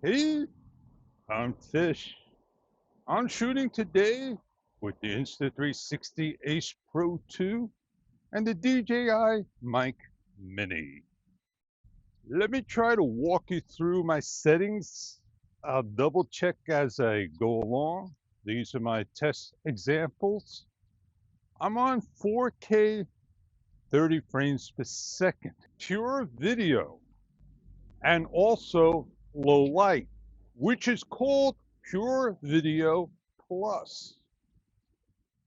Hey, I'm Fish. I'm shooting today with the Insta360 Ace Pro 2 and the DJI Mic Mini. Let me try to walk you through my settings. I'll double check as I go along. These are my test examples. I'm on 4K 30 frames per second, pure video, and also low light, which is called Pure Video Plus.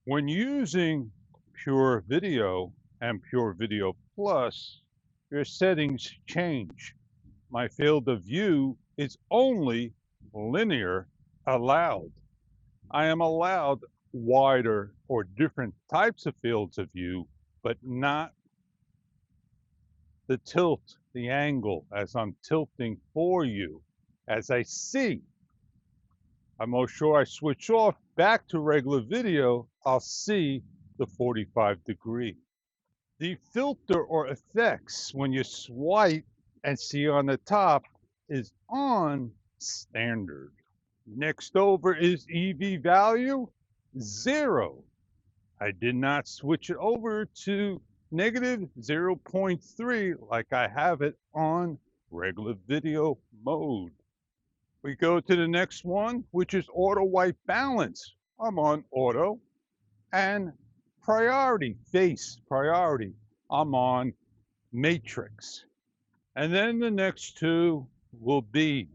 When using Pure Video and Pure Video Plus, your settings change. My field of view is only linear allowed. I am allowed wider or different types of fields of view, but not the tilt, the angle as I'm tilting for you. As I see, I'm most sure I switch off back to regular video, I'll see the 45 degree. The filter or effects, when you swipe and see on the top, is on standard. Next over is EV value, 0. I did not switch it over to negative 0.3 like I have it on regular video mode. We go to the next one, which is auto white balance. I'm on auto. And priority, face priority, I'm on matrix. And then the next two will be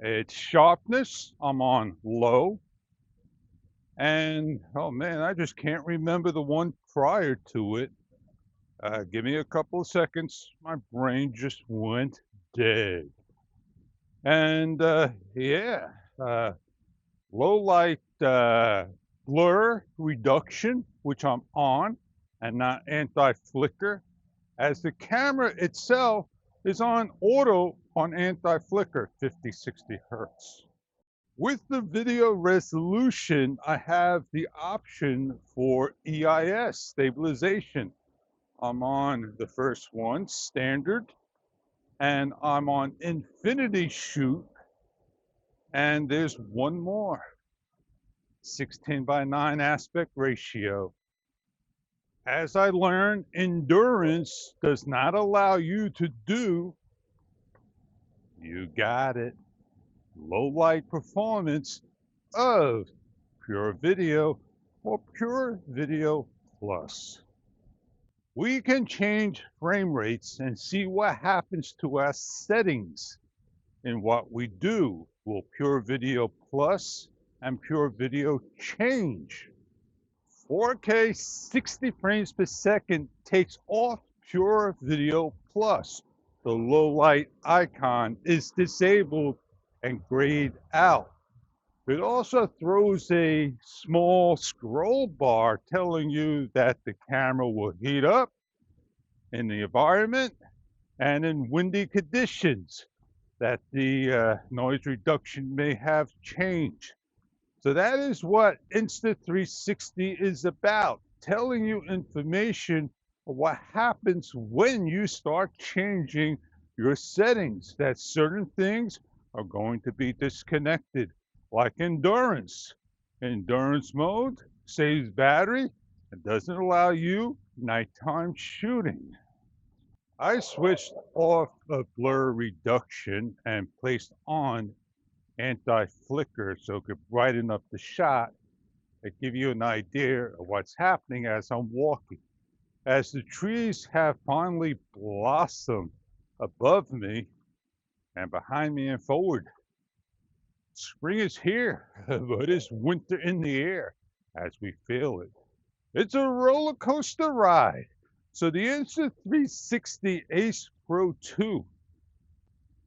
its sharpness, I'm on low. And oh man, I just can't remember the one prior to it. Give me a couple of seconds. My brain just went dead. And yeah, low light blur reduction, which I'm on, and not anti-flicker, as the camera itself is on auto on anti-flicker 50-60 hertz. With the video resolution, I have the option for EIS stabilization. I'm on the first one, standard, and I'm on infinity shoot, and there's one more, 16:9 aspect ratio. As I learned, endurance does not allow you to do, you got it, low light performance of Pure Video or Pure Video Plus. We can change frame rates and see what happens to our settings in what we do. Will Pure Video Plus and Pure Video change? 4K 60 frames per second takes off Pure Video Plus. The low light icon is disabled and grayed out. It also throws a small scroll bar telling you that the camera will heat up in the environment and in windy conditions, that the noise reduction may have changed. So that is what Insta360 is about, telling you information of what happens when you start changing your settings, that certain things are going to be disconnected, like endurance. Endurance mode saves battery and doesn't allow you nighttime shooting. I switched off of blur reduction and placed on anti-flicker so it could brighten up the shot and give you an idea of what's happening as I'm walking. As the trees have finally blossomed above me and behind me and forward, spring is here, but it's winter in the air as we feel it. It's a roller coaster ride. So the Insta360 Ace Pro 2,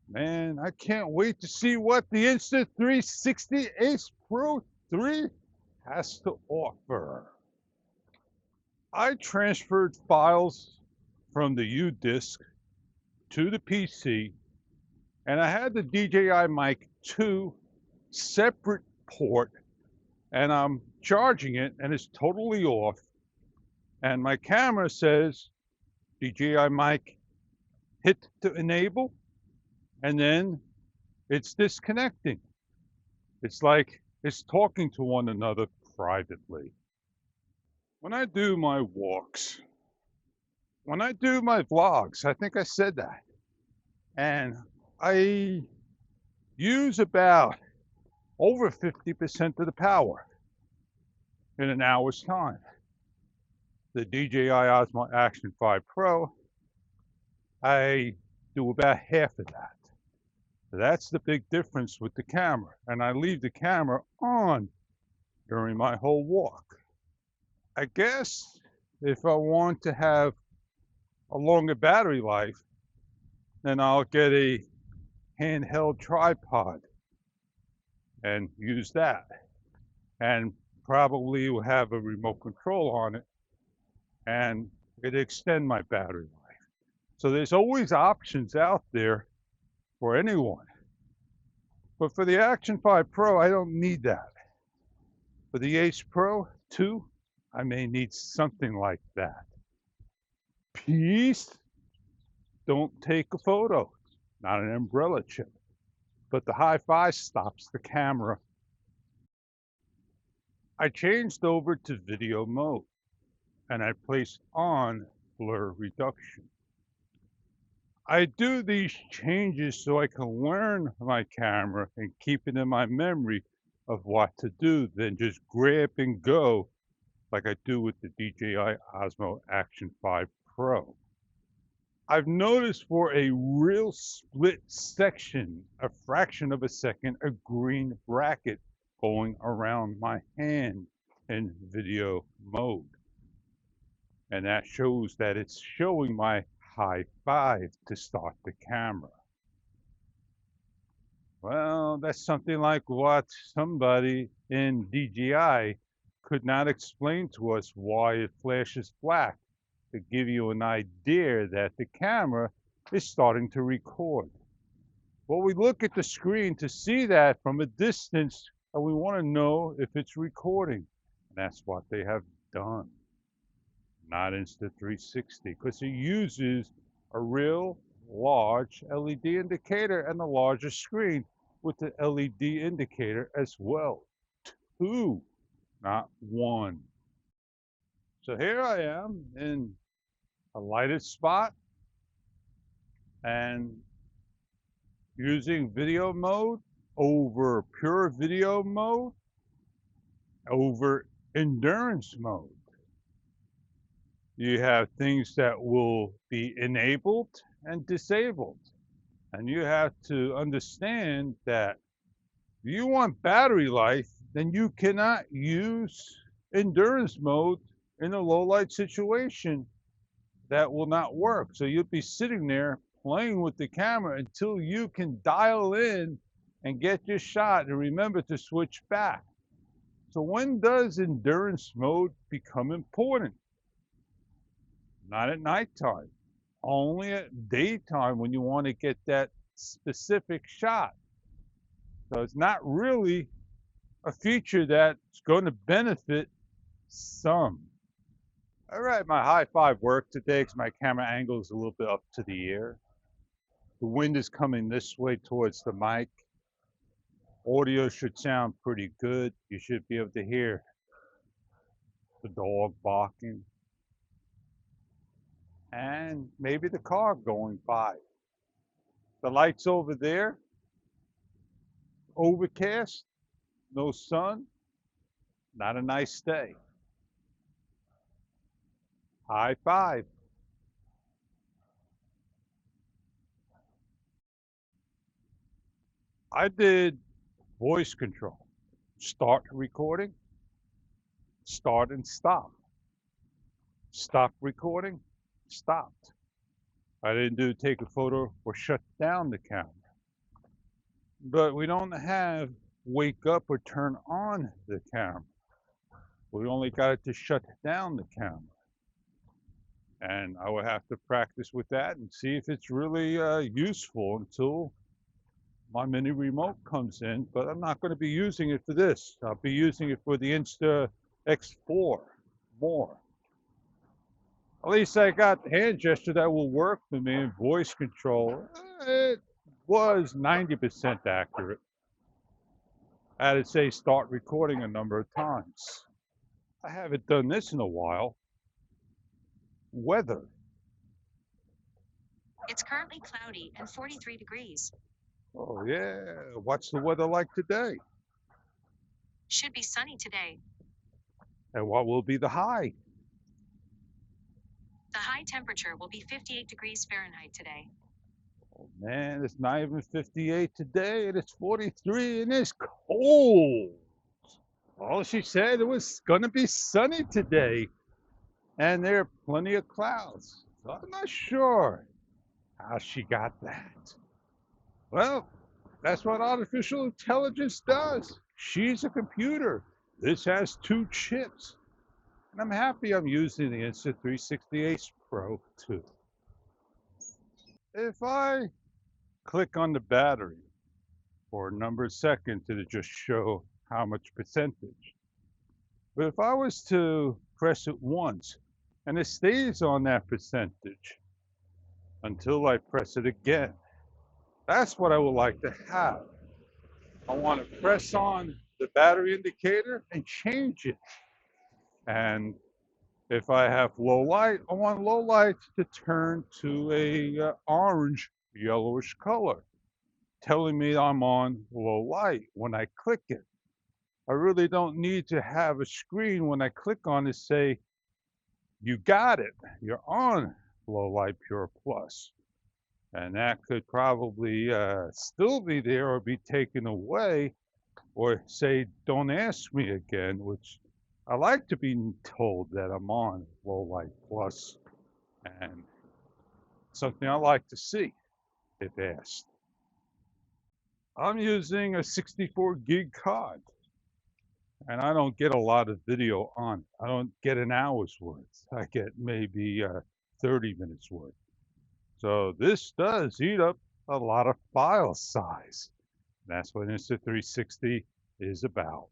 man, I can't wait to see what the Insta360 Ace Pro 3 has to offer. I transferred files from the U-Disk to the PC, and I had the DJI Mic 2 separate port, and I'm charging it, and it's totally off. And my camera says DJI Mic hit to enable, and then It's disconnecting. It's like it's talking to one another privately. When I do my walks, when I do my vlogs, I think I said that, and I use about over 50% of the power in an hour's time. The DJI Osmo Action 5 Pro, I do about half of that. That's the big difference with the camera. And I leave the camera on during my whole walk. I guess if I want to have a longer battery life, then I'll get a handheld tripod and use that. And probably will have a remote control on it and it extend my battery life. So there's always options out there for anyone. But for the Action 5 Pro, I don't need that. For the Ace Pro 2, I may need something like that. Please don't take a photo, not an umbrella chip. But the Hi-Fi stops the camera. I changed over to video mode and I placed on blur reduction. I do these changes so I can learn my camera and keep it in my memory of what to do, than just grab and go like I do with the DJI Osmo Action 5 Pro. I've noticed for a real split section, a fraction of a second, a green bracket going around my hand in video mode. And that shows that it's showing my high five to start the camera. Well, that's something like what somebody in DJI could not explain to us, why it flashes black, to give you an idea that the camera is starting to record. Well, we look at the screen to see that from a distance, and we want to know if it's recording. And that's what they have done. Not Insta360, because it uses a real large LED indicator and a larger screen with the LED indicator as well. 2, not 1. So here I am in a lighted spot and using video mode over pure video mode over endurance mode. You have things that will be enabled and disabled. And you have to understand that if you want battery life, then you cannot use endurance mode in a low light situation. That will not work. So you'll be sitting there playing with the camera until you can dial in and get your shot and remember to switch back. So when does endurance mode become important? Not at nighttime, only at daytime when you want to get that specific shot. So it's not really a feature that's going to benefit some. All right, my high five worked today because my camera angle is a little bit up to the air. The wind is coming this way towards the mic. Audio should sound pretty good. You should be able to hear the dog barking and maybe the car going by. The lights over there, overcast, no sun, not a nice day. High five. I did voice control. Start recording, start and stop. Stop recording, stopped. I didn't do take a photo or shut down the camera. But we don't have wake up or turn on the camera. We only got it to shut down the camera. And I will have to practice with that and see if it's really useful until my mini remote comes in. But I'm not going to be using it for this. I'll be using it for the Insta X4 more. At least I got the hand gesture that will work for me in voice control. was 90% accurate. I had to say start recording a number of times. I haven't done this in a while. Weather. It's currently cloudy and 43 degrees. Oh yeah, what's the weather like today? Should be sunny today. And what will be the high? The high temperature will be 58 degrees Fahrenheit today. Oh man, it's not even 58 today, and it's 43, and it's cold. All she said, it was gonna be sunny today, and there are plenty of clouds. So I'm not sure how she got that. Well, that's what artificial intelligence does. She's a computer. This has 2 chips. And I'm happy I'm using the Insta360 Ace Pro 2. If I click on the battery for a number of seconds, it'll just show how much percentage. But if I was to press it once, and it stays on that percentage until I press it again, that's what I would like to have. I want to press on the battery indicator and change it. And if I have low light, I want low light to turn to a orange, yellowish color, telling me I'm on low light when I click it. I really don't need to have a screen when I click on it say, you got it, you're on low light pure plus. And that could probably still be there or be taken away, or say, don't ask me again, which I like to be told that I'm on low light plus, and something I like to see if asked. I'm using a 64 gig card, and I don't get a lot of video on it. I don't get an hour's worth. I get maybe 30 minutes worth. So this does eat up a lot of file size. That's what Insta360 is about.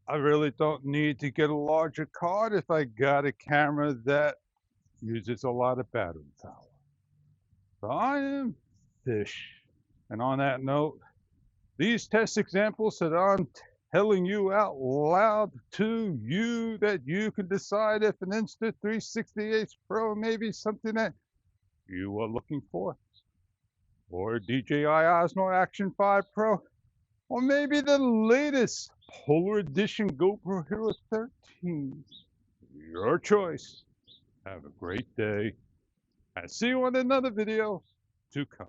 I really don't need to get a larger card if I got a camera that uses a lot of battery power. So I am Fish. And on that note, these test examples that I'm telling you out loud to you, that you can decide if an Insta360 Ace Pro may be something that you are looking for, or DJI Osmo Action 5 Pro, or maybe the latest Polar Edition GoPro Hero 13. Your choice. Have a great day, and see you on another video to come.